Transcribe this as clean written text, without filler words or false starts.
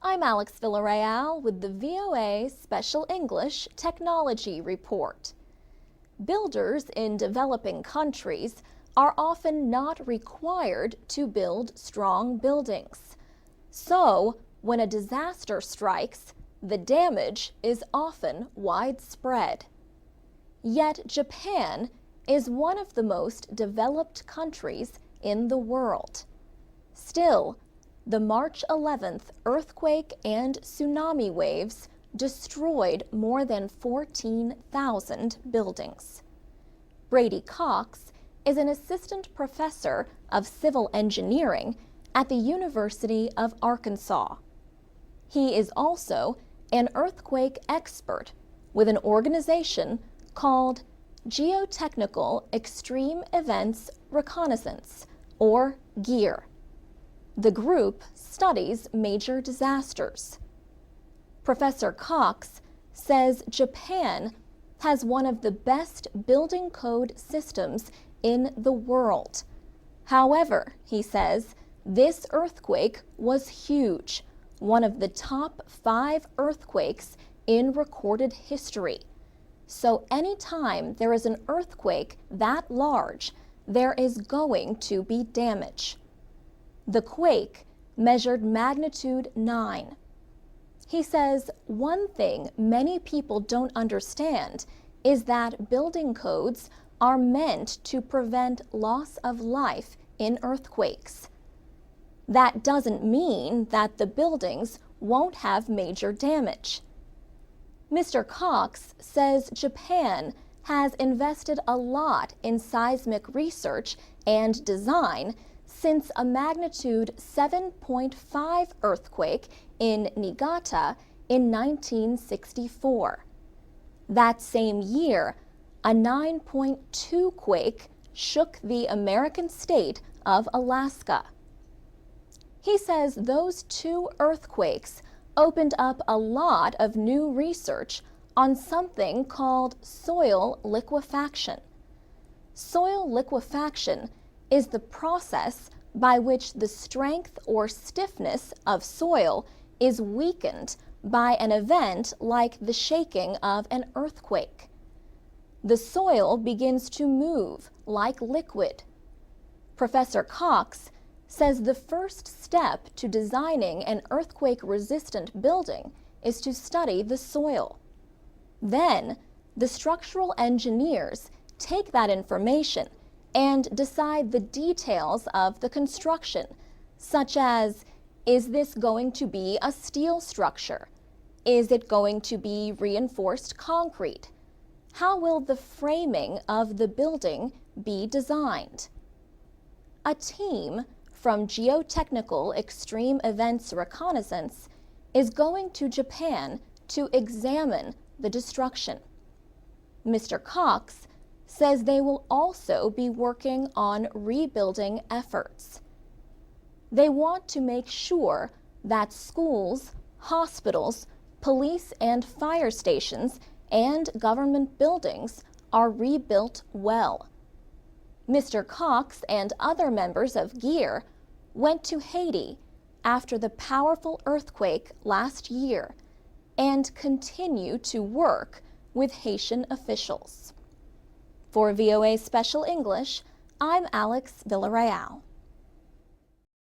I'm Alex Villarreal with the VOA Special English Technology Report. Builders in developing countries are often not required to build strong buildings. So, when a disaster strikes, the damage is often widespread. Yet Japan is one of the most developed countries in the world. Still, the March 11th earthquake and tsunami waves destroyed more than 14,000 buildings. Brady Cox is an assistant professor of civil engineering at the University of Arkansas. He is also an earthquake expert with an organization called Geotechnical Extreme Events Reconnaissance, or GEAR. The group studies major disasters. Professor Cox says Japan has one of the best building code systems in the world. However, he says, this earthquake was huge, one of the top 5 earthquakes in recorded history. So anytime there is an earthquake that large, there is going to be damage. The quake measured magnitude 9. He says one thing many people don't understand is that building codes are meant to prevent loss of life in earthquakes. That doesn't mean that the buildings won't have major damage. Mr. Cox says Japan has invested a lot in seismic research and design since a magnitude 7.5 earthquake in Niigata in 1964. That same year, a 9.2 quake shook the American state of Alaska. He says those 2 earthquakes opened up a lot of new research on something called soil liquefaction. Soil liquefaction is the process by which the strength or stiffness of soil is weakened by an event like the shaking of an earthquake. The soil begins to move like liquid. Professor Cox says the first step to designing an earthquake-resistant building is to study the soil. Then, the structural engineers take that information and decide the details of the construction, such as, is this going to be a steel structure? Is it going to be reinforced concrete? How will the framing of the building be designed? A team from Geotechnical Extreme Events Reconnaissance is going to Japan to examine the destruction. Mr. Cox says they will also be working on rebuilding efforts. They want to make sure that schools, hospitals, police and fire stations, and government buildings are rebuilt well. Mr. Cox and other members of GEAR went to Haiti after the powerful earthquake last year and continue to work with Haitian officials. For VOA Special English, I'm Alex Villarreal.